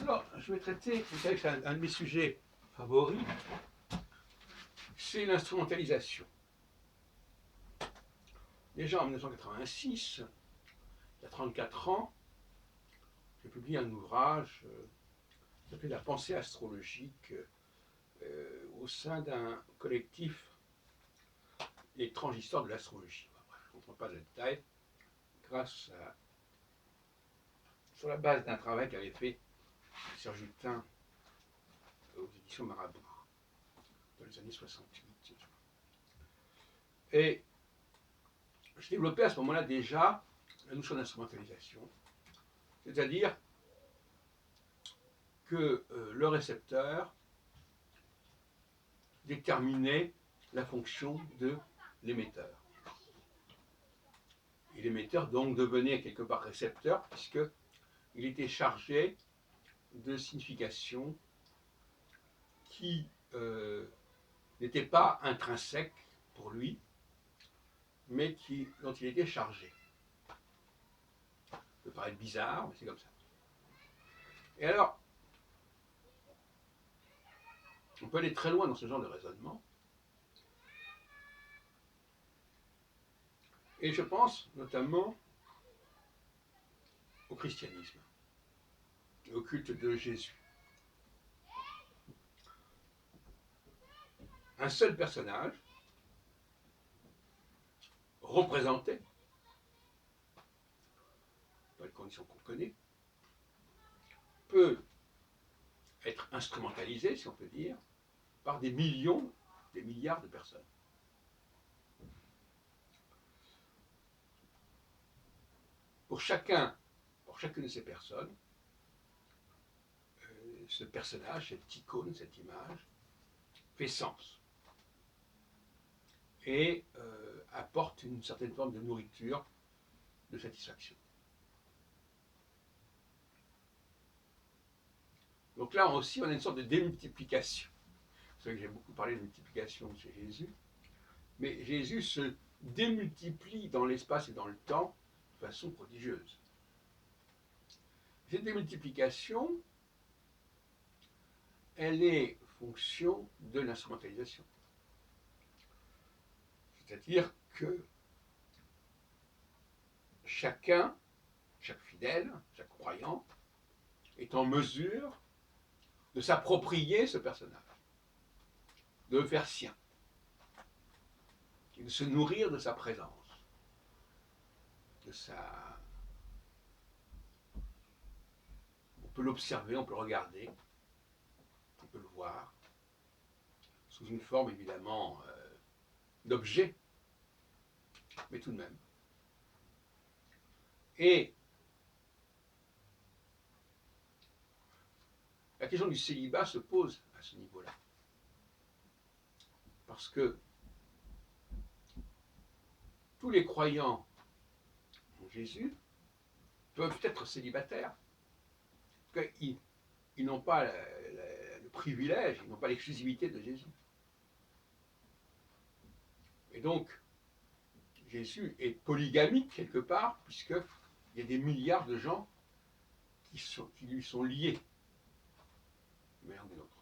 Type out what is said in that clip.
Alors, je vais traiter, vous savez que c'est un de mes sujets favoris, c'est l'instrumentalisation. Déjà en 1986, il y a 34 ans, j'ai publié un ouvrage qui s'appelait La pensée astrologique au sein d'un collectif Les transistors de l'astrologie. Bref, je ne rentre pas dans le détail, sur la base d'un travail qu'avait fait Serge Hutin aux éditions Marabout dans les années 68. Et je développais à ce moment-là déjà la notion d'instrumentalisation, c'est-à-dire que le récepteur déterminait la fonction de l'émetteur. Et l'émetteur donc devenait quelque part récepteur puisqu'il était chargé de significations qui n'étaient pas intrinsèques pour lui, mais dont il était chargé. Ça peut paraître bizarre, mais c'est comme ça. Et alors, on peut aller très loin dans ce genre de raisonnement. Et je pense notamment au christianisme, au culte de Jésus. Un seul personnage, représenté, dans les conditions qu'on connaît, peut être instrumentalisé, si on peut dire, par des millions, des milliards de personnes. Pour chacune de ces personnes, ce personnage, cette icône, cette image, fait sens et apporte une certaine forme de nourriture, de satisfaction. Donc là aussi, on a une sorte de démultiplication. Vous savez que j'ai beaucoup parlé de multiplication chez Jésus, mais Jésus se démultiplie dans l'espace et dans le temps de façon prodigieuse. Cette démultiplication, elle est fonction de l'instrumentalisation. C'est-à-dire que chaque fidèle, chaque croyant, est en mesure de s'approprier ce personnage, de le faire sien, et de se nourrir de sa présence, On peut l'observer, on peut le regarder, on peut le voir, sous une forme évidemment d'objet, mais tout de même. Et la question du célibat se pose à ce niveau-là. Parce que tous les croyants en Jésus peuvent être célibataires. Ils n'ont pas le privilège, ils n'ont pas l'exclusivité de Jésus. Et donc, Jésus est polygamique quelque part, puisqu'il y a des milliards de gens qui lui sont liés, de manière ou d'une autre.